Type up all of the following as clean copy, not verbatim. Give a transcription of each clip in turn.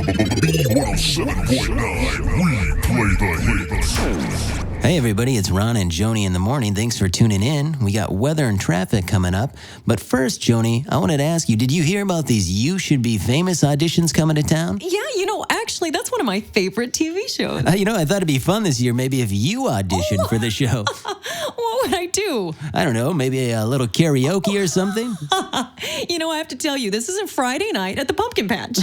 B107.9, we play the hits. Hey everybody, it's Ron and Joni in the morning. Thanks for tuning in. We got weather and traffic coming up. But first, Joni, I wanted to ask you, did you hear about these You Should Be Famous auditions coming to town? Yeah, actually, that's one of my favorite TV shows. I thought it'd be fun this year maybe if you auditioned for the show. What would I do? I don't know, maybe a little karaoke or something? I have to tell you, this isn't Friday night at the Pumpkin Patch.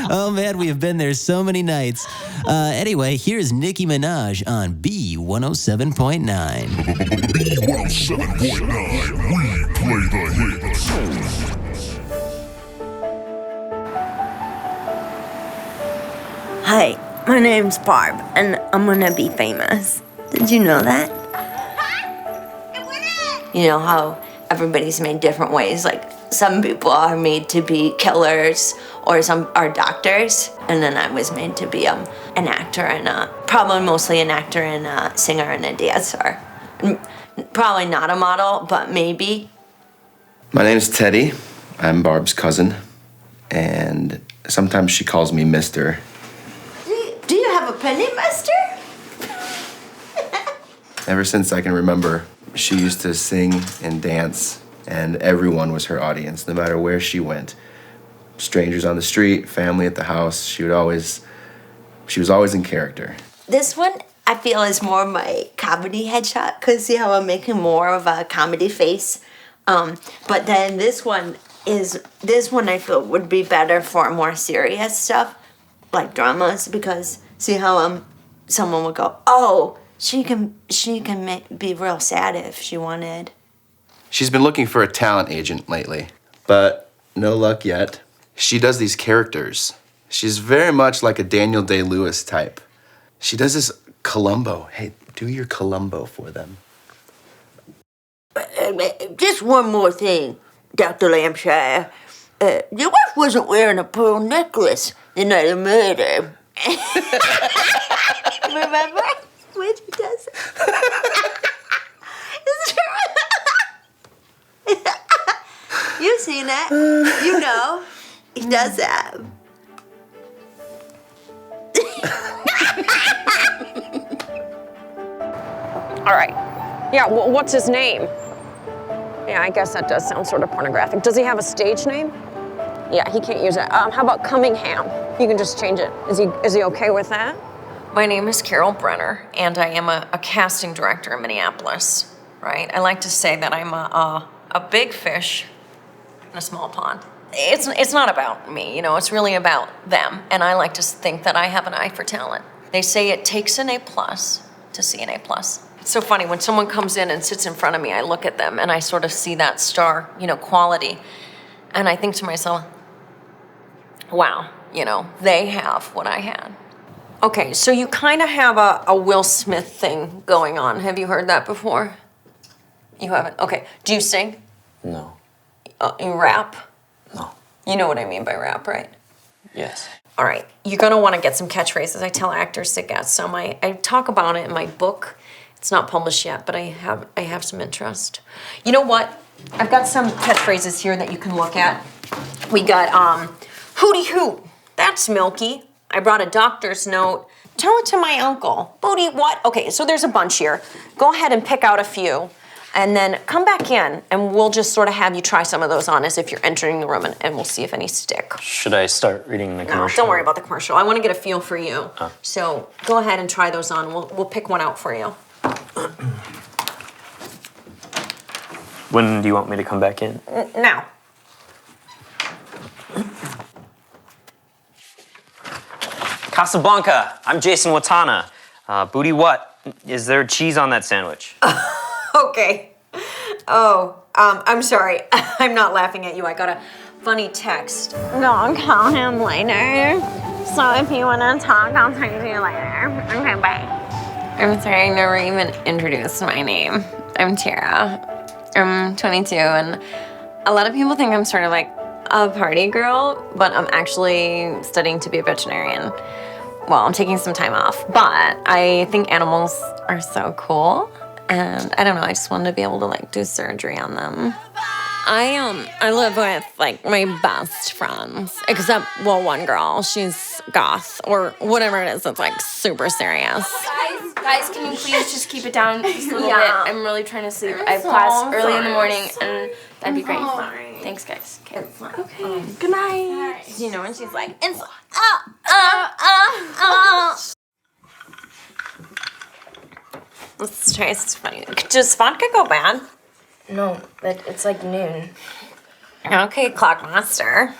Oh man, we have been there so many nights. Anyway, here's Nicki Minaj on B107.9. B107.9, we play the hits. Hi, my name's Barb, and I'm gonna be famous. Did you know that? You know how everybody's made different ways? Like, some people are made to be killers, or some are doctors, and then I was made to be an actor, and probably mostly an actor and a singer and a dancer. Probably not a model, but maybe. My name's Teddy. I'm Barb's cousin, and sometimes she calls me Mister. Do you have a penny, mister? Ever since I can remember, she used to sing and dance, and everyone was her audience, no matter where she went. Strangers on the street, family at the house, she was always in character. This one, I feel, is more my comedy headshot, because see how I'm making more of a comedy face? But then this one I feel would be better for more serious stuff, like dramas, because see how someone would go, oh, she can be real sad if she wanted. She's been looking for a talent agent lately, but no luck yet. She does these characters. She's very much like a Daniel Day-Lewis type. She does this Columbo. Hey, do your Columbo for them. Just one more thing, Dr. Lampshire. Your wife wasn't wearing a pearl necklace the night of murder. Remember when she does it? You've seen it. You know. He does that. All right. Yeah, what's his name? Yeah, I guess that does sound sort of pornographic. Does he have a stage name? Yeah, he can't use it. How about Cummingham? You can just change it. Is he okay with that? My name is Carol Brenner, and I am a casting director in Minneapolis, right? I like to say that I'm a big fish in a small pond. It's not about me, it's really about them, and I like to think that I have an eye for talent. They say it takes an A+ to see an A+. It's so funny, when someone comes in and sits in front of me, I look at them and I sort of see that star, quality, and I think to myself, wow, they have what I had. Okay, so you kind of have a Will Smith thing going on. Have you heard that before? You haven't? Okay. Do you sing? No. You rap? No. You know what I mean by rap, right? Yes. All right. You're going to want to get some catchphrases. I tell actors to get some. I talk about it in my book. It's not published yet, but I have some interest. You know what? I've got some catchphrases here that you can look at. We got, hooty hoot. That's Milky. I brought a doctor's note. Tell it to my uncle. Booty what? Okay, so there's a bunch here. Go ahead and pick out a few, and then come back in, and we'll just sort of have you try some of those on as if you're entering the room, and we'll see if any stick. Should I start reading the commercial? No, don't worry about the commercial. I want to get a feel for you. So go ahead and try those on. We'll pick one out for you. When do you want me to come back in? Now. Casablanca, I'm Jason Watana. Booty what? Is there cheese on that sandwich? Okay. Oh, I'm sorry. I'm not laughing at you. I got a funny text. Don't call him later. So if you want to talk, I'll talk to you later. Okay, bye. I'm sorry, I never even introduced my name. I'm Tara. I'm 22, and a lot of people think I'm sort of like a party girl, but I'm actually studying to be a veterinarian. Well, I'm taking some time off, but I think animals are so cool, and I don't know, I just wanted to be able to do surgery on them. I live with like my best friends, except one girl. She's goth or whatever it is. That's like super serious. Guys, can you please just keep it down just a little bit? I'm really trying to sleep. I have class early in the morning, and that'd be great. Sorry. Thanks, guys. Okay. Okay. Good night. You know when she's like, it's Let's try. It's funny. Does vodka go bad? No, but it's like noon. Okay, Clockmaster.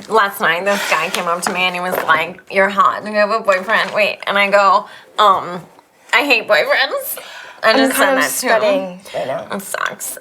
Last night, this guy came up to me and he was like, "You're hot. Do you have a boyfriend?" Wait, and I go, I hate boyfriends. I I'm just said kind of that to him. studying right now. It sucks.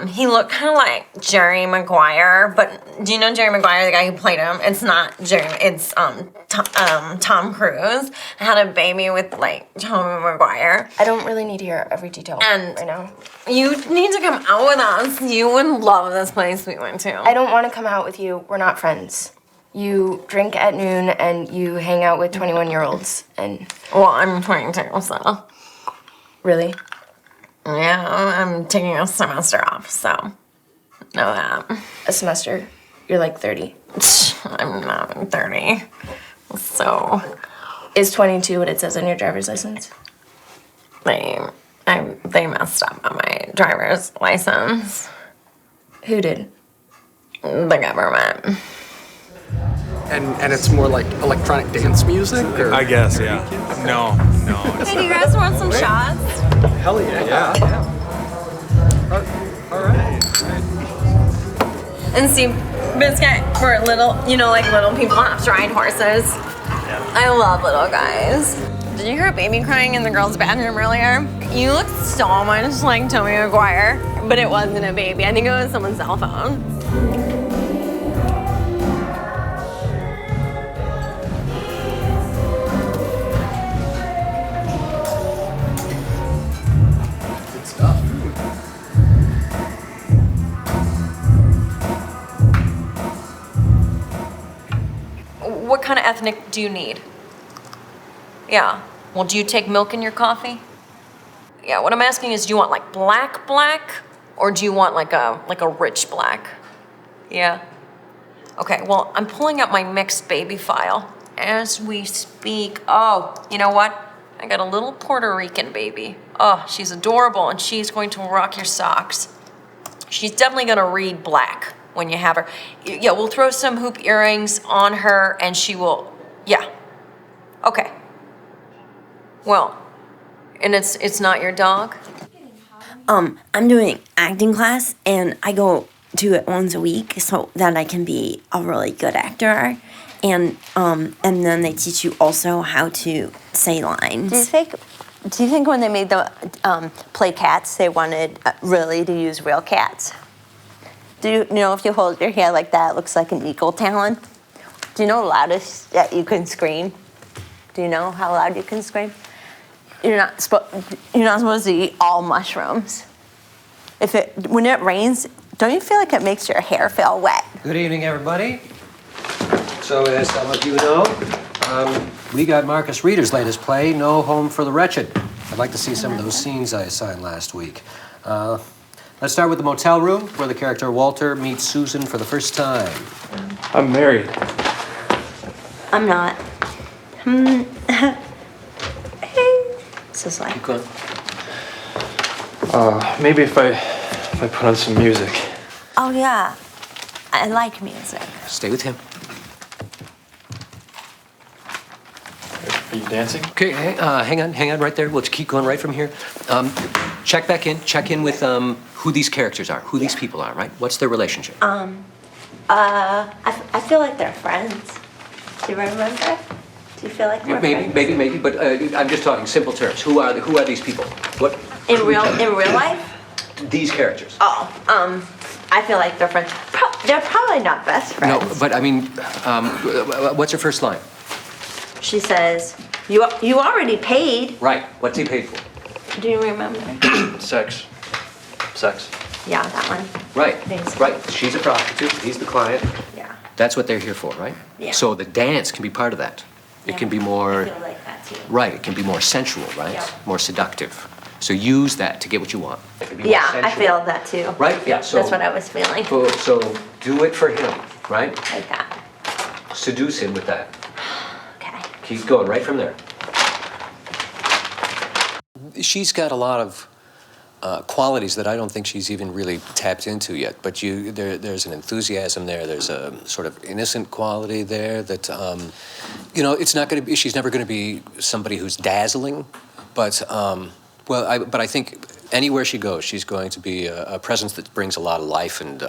He looked kind of like Jerry Maguire, but do you know Jerry Maguire, the guy who played him? It's not Jerry. It's Tom Cruise. I had a baby with like Tommy Maguire. I don't really need to hear every detail And- right now. You need to come out with us. You would love this place we went to. I don't want to come out with you. We're not friends. You drink at noon and you hang out with 21-year-olds. And Well, I'm 22, so really, yeah, I'm taking a semester off. So know that. a semester, you're like 30. I'm not 30. So Is 22 what it says on your driver's license? they messed up on my driver's license. Who did? The government. And it's more like electronic dance music? Or? I guess, yeah. No. Hey, do you guys want some shots? Hell yeah. All right. And see, Biscuit for little, like little people have to ride horses. I love little guys. Did you hear a baby crying in the girls' bathroom earlier? You look so much like Tommy Maguire, but it wasn't a baby. I think it was someone's cell phone. Good stuff. What kind of ethnic do you need? Yeah. Well, do you take milk in your coffee? Yeah, what I'm asking is, do you want like black, or do you want like a rich black? Yeah. Okay, well, I'm pulling up my mixed baby file as we speak. Oh, you know what? I got a little Puerto Rican baby. Oh, she's adorable, and she's going to rock your socks. She's definitely gonna read black when you have her. Yeah, we'll throw some hoop earrings on her, and she will, yeah. Okay. Well, and it's not your dog? I'm doing acting class and I go to it once a week so that I can be a really good actor. And then they teach you also how to say lines. Do you think when they made the play Cats, they wanted really to use real cats? Do you know if you hold your hair like that, it looks like an eagle talon? Do you know the loudest that you can scream? Do you know how loud you can scream? You're not supposed to eat all mushrooms. When it rains, don't you feel like it makes your hair feel wet? Good evening, everybody. So, as some of you know, we got Marcus Reeder's latest play, No Home for the Wretched. I'd like to see some of those scenes I assigned last week. Let's start with the motel room, where the character Walter meets Susan for the first time. I'm married. I'm not. This is like. Good. Maybe if I put on some music. Oh yeah, I like music. Stay with him. Are you dancing? Okay, hang on right there. We'll keep going right from here. Check in with who these characters are, who these people are, right? What's their relationship? I feel like they're friends. Do you remember? Do you feel like we're friends? Maybe, but I'm just talking simple terms. Who are these people? What? In real life? These characters. Oh, I feel like they're friends. They're probably not best friends. No, but I mean, what's her first line? She says, "You already paid." Right. What's he paid for? Do you remember? Sex. Yeah, that one. Right. Thanks. Right. She's a prostitute. He's the client. Yeah. That's what they're here for, right? Yeah. So the dance can be part of that. It can be more. I feel like that too. Right. It can be more sensual, right? Yeah. More seductive. So use that to get what you want. It could be more Yeah, I sensual. feel that too. Right? Yeah. So That's what I was feeling. So do it for him, right? Like that. Seduce him with that. Okay. Keep going right from there. She's got a lot of qualities that I don't think she's even really tapped into yet. But there's an enthusiasm there. There's a sort of innocent quality there that, it's not going to be. She's never going to be somebody who's dazzling, but I think anywhere she goes, she's going to be a presence that brings a lot of life and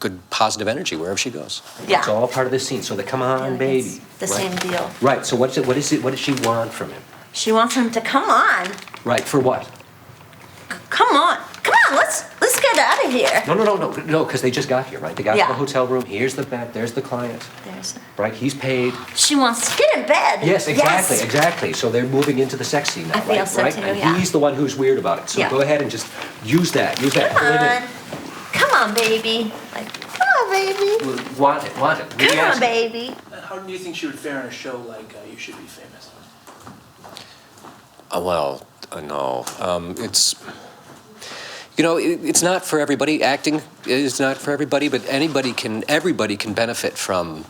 good positive energy wherever she goes. Yeah. It's all part of this scene. So the come on, baby. It's the right? same deal. Right. So what does she want from him? She wants him to come on. Right. For what? Come on. Come on, let's get out of here. No, because they just got here, right? They got Yeah. to the hotel room. Here's the bed. There's the client. Right? He's paid. She wants to get in bed. Yes, exactly. So they're moving into the sex scene now, I feel right? so right? too, And yeah. he's the one who's weird about it. So Yeah. go ahead and just use that. Pull it in. Come on, baby. Like, come on, baby. Want it. What are you Come on, asking? baby. How do you think she would fare in a show like You Should Be Famous? No. It's... it's not for everybody. Acting is not for everybody, but everybody can benefit from,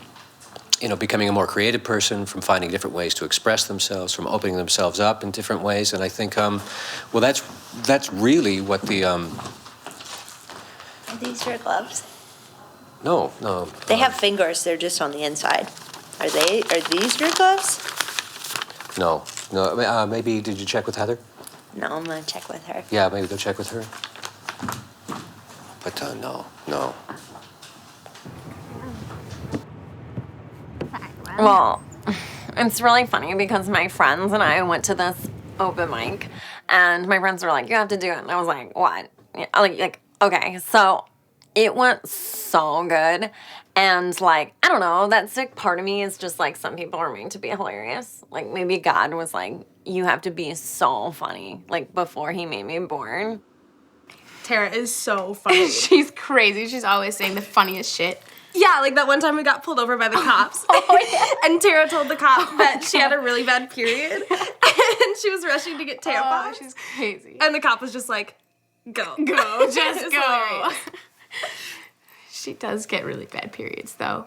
becoming a more creative person, from finding different ways to express themselves, from opening themselves up in different ways. And I think, that's really what the, Are these your gloves? No. They have fingers, they're just on the inside. Are these your gloves? No. Maybe, did you check with Heather? No, I'm gonna check with her. Yeah, maybe go check with her. But, no. Well, it's really funny because my friends and I went to this open mic, and my friends were like, "You have to do it," and I was like, "What?" Yeah, like, okay. So it went so good, and I don't know. That sick part of me is just some people are made to be hilarious. Maybe God was like, "You have to be so funny," before He made me born. Tara is so funny. She's crazy. She's always saying the funniest shit. Yeah, that one time we got pulled over by the cops. And Tara told the cop that she had a really bad period. And she was rushing to get tampons. Oh, she's crazy. And the cop was just like, go. Go, just It's go. hilarious. She does get really bad periods, though.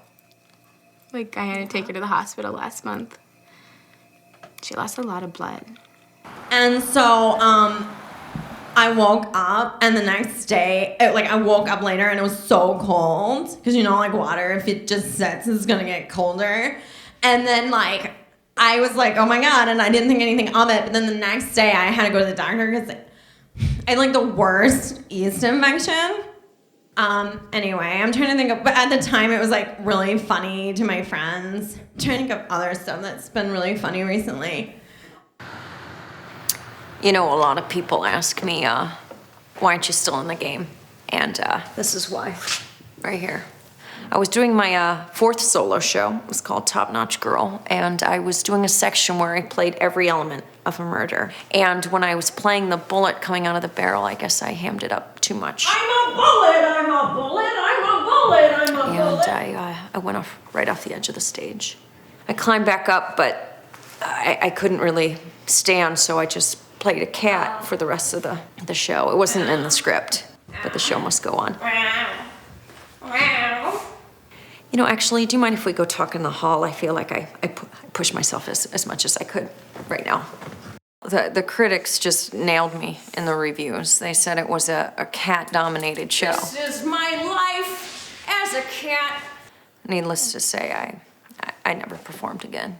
I had to take her to the hospital last month. She lost a lot of blood. And so, I woke up, and the next day, I woke up later, and it was so cold. Because, water, if it just sets, it's gonna get colder. And then, I was like, oh my God, and I didn't think anything of it. But then the next day, I had to go to the doctor because I had, the worst yeast infection. Anyway, I'm trying to think of, but at the time, it was, really funny to my friends. I'm trying to think of other stuff that's been really funny recently. A lot of people ask me, why aren't you still in the game? And this is why, right here. I was doing my fourth solo show. It was called Top Notch Girl. And I was doing a section where I played every element of a murder. And when I was playing the bullet coming out of the barrel, I guess I hammed it up too much. I'm a bullet, I'm a bullet, I'm a bullet, I'm a bullet. And I went right off the edge of the stage. I climbed back up, but I couldn't really stand, so I just played a cat for the rest of the show. It wasn't in the script, but the show must go on. Actually, do you mind if we go talk in the hall? I feel like I pushed myself as much as I could right now. The critics just nailed me in the reviews. They said it was a cat-dominated show. This is my life as a cat. Needless to say, I never performed again.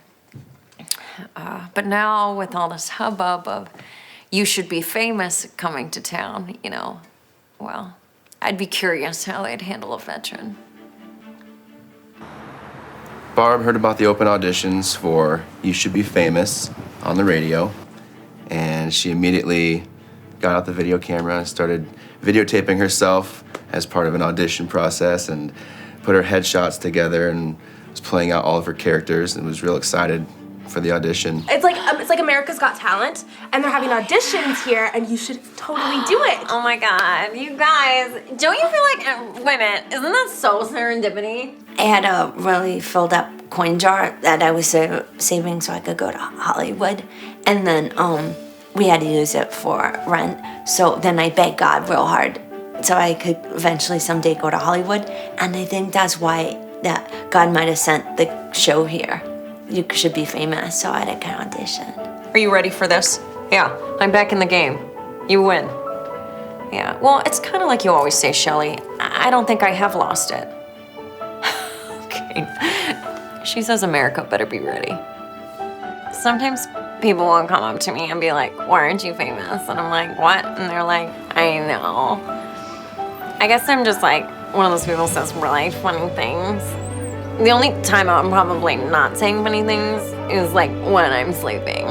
But now, with all this hubbub of You Should Be Famous coming to town, well, I'd be curious how they'd handle a veteran. Barb heard about the open auditions for You Should Be Famous on the radio, and she immediately got out the video camera and started videotaping herself as part of an audition process and put her headshots together and was playing out all of her characters and was real excited for the audition. It's like America's Got Talent, and they're having auditions here, and you should totally do it. Oh my God, you guys, don't you feel like, wait a minute, isn't that so serendipity? I had a really filled up coin jar that I was saving so I could go to Hollywood. And then we had to use it for rent. So then I begged God real hard so I could eventually someday go to Hollywood. And I think that's why that God might have sent the show here. You Should Be Famous, so I had an audition. Are you ready for this? Yeah, I'm back in the game. You win. Yeah, well, it's kind of like you always say, Shelley. I don't think I have lost it. Okay. She says America better be ready. Sometimes people will come up to me and be like, why aren't you famous? And I'm like, what? And they're like, I know. I guess I'm just like one of those people who says really funny things. The only time I'm probably not saying funny things is like when I'm sleeping.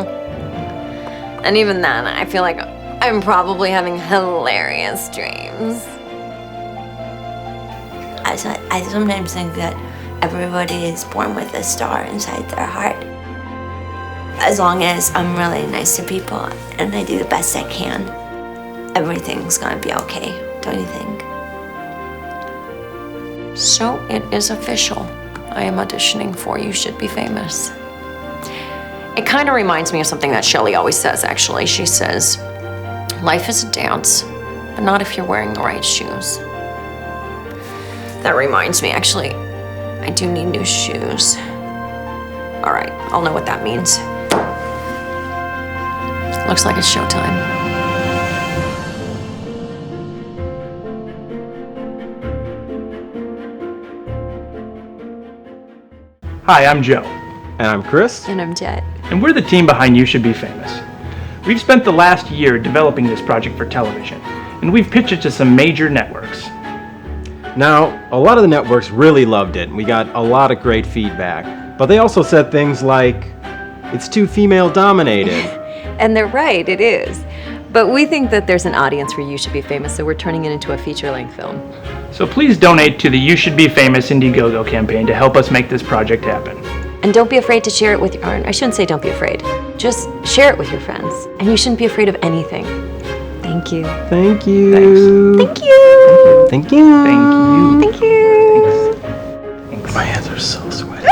And even then, I feel like I'm probably having hilarious dreams. I sometimes think that everybody is born with a star inside their heart. As long as I'm really nice to people and I do the best I can, everything's gonna be okay, don't you think? So it is official. I am auditioning for You Should Be Famous. It kind of reminds me of something that Shelley always says, actually. She says, life is a dance, but not if you're wearing the right shoes. That reminds me, actually, I do need new shoes. All right, I'll know what that means. Looks like it's showtime. Hi, I'm Joe. And I'm Chris. And I'm Jet. And we're the team behind You Should Be Famous. We've spent the last year developing this project for television, and we've pitched it to some major networks. Now, a lot of the networks really loved it, and we got a lot of great feedback. But they also said things like, it's too female-dominated. And they're right, it is. But we think that there's an audience for You Should Be Famous, so we're turning it into a feature-length film. So please donate to the You Should Be Famous Indiegogo campaign to help us make this project happen. And don't be afraid to share it with your, I shouldn't say don't be afraid. Just share it with your friends. And you shouldn't be afraid of anything. Thank you. Thank you. Thank you. Thank you. Thank you. Thank you. Thanks. My hands are so sweaty.